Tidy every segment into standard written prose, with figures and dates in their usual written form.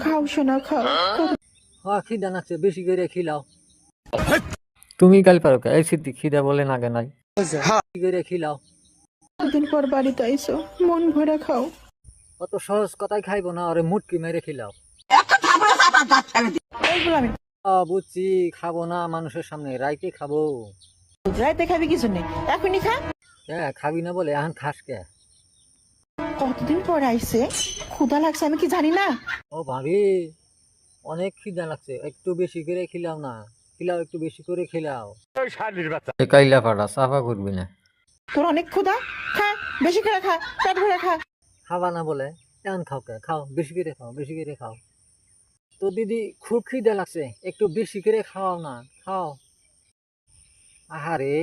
খাও সোনা খাও। হ্যাঁ খিদা নাকছে, বেশি করে খিলাও। তুমি কাল পারো কে? এই সিদ্ধি খিদা বলে নাগে নাই, বেশি করে খিলাও। কতদিন পর বাড়িতে আইসো, মন ভরা খাও। অত সহজ কথাই খাইবো না, ওরে মুটকি মেরে খিলাও। এইগুলো আমি বুঝছি, খাবো না মানুষের সামনে, রাইতে খাবো। রাইতে খাবি কিছু নেই, এখনই খা। হ্যাঁ খাবি না বলে এখন খাস কে? কতদিন পর আইসে, ক্ষুধা লাগছে আমি কি জানি না। ও ভাবি, অনেক খিদা লাগছে, একটু বেশি করে খিলাও না। খিলাও, একটু বেশি করে খিলাও। কাইলা ফাটা সাফা করবি না। তোর অনেক ক্ষুধা, খা, বেশি করে খা, পেট ভরে খা। খাবা না বলে এখন খাও কে? খাও, বেশি করে খাও, বেশি করে খাও। তো দিদি খুব খিদা লাগছে, একটু বেশি করে খাওয়াও না, খাও। আহারে,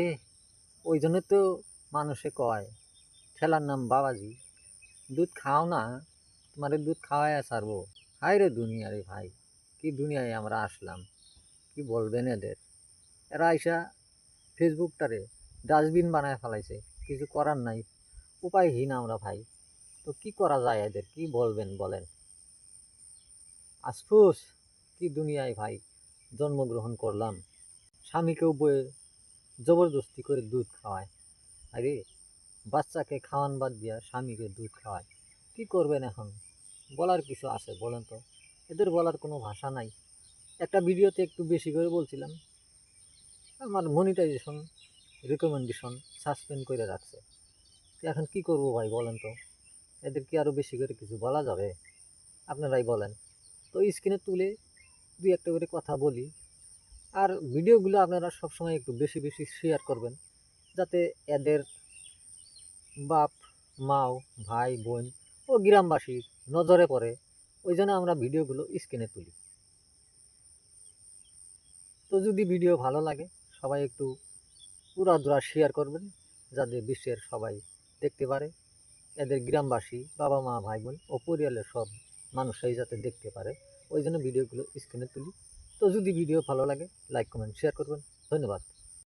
ওই জন্য তো মানুষে কয় ঠেলার নাম বাবাজি। দুধ খাও না, তোমারে দুধ খাওয়াই ছাড়বো। হায় রে দুনিয়া রে ভাই, কি দুনিয়ায় আমরা আসলাম, কি বলবেন এদের। এরা আইসা ফেসবুকটারে ডাস্টবিন বানায় ফেলাইছে, কিছু করার নাই, উপায়হীন আমরা ভাই। তো কি করা যায় এদের, কি বলবেন বলেন। আফসোস, কি দুনিয়ায় ভাই জন্মগ্রহণ করলাম। স্বামীকেও বয়ে জবরদস্তি করে দুধ খাওয়ায়। আরে, বাচ্চাকে খাওয়ান বাদ দিয়া স্বামীকে দুধ খাওয়ায়, কি করবেন এখন? বলার কিছু আছে বলেন তো? এদের বলার কোনো ভাষা নাই। একটা ভিডিওতে একটু বেশি করে বলছিলাম, আমার মনিটাইজেশন রিকমেন্ডেশন সাসপেন্ড করে রাখছে। তো এখন কি করব ভাই বলেন তো? এদের কি আরও বেশি করে কিছু বলা যাবে? আপনারাই বলেন। তো স্ক্রিনে তুলে দুই একটা করে কথা বলি। আর ভিডিওগুলো আপনারা সবসময় একটু বেশি বেশি শেয়ার করবেন, যাতে এদের বাপ মাও ভাই বোন ও গ্রামবাসীর নজরে পড়ে। ওই জন্য আমরা ভিডিওগুলো স্ক্রিনে তুলি। তো যদি ভিডিও ভালো লাগে, সবাই একটু উড়াধুরা শেয়ার করবেন, যাতে বিশ্বের সবাই দেখতে পারে। এদের গ্রামবাসী বাবা মা ভাই বোন ও পরিবারের সব মানুষই যাতে দেখতে পারে, ওই জন্য ভিডিওগুলো স্ক্রিনে তুলি। তো যদি ভিডিও ভালো লাগে, লাইক কমেন্ট শেয়ার করবেন। ধন্যবাদ।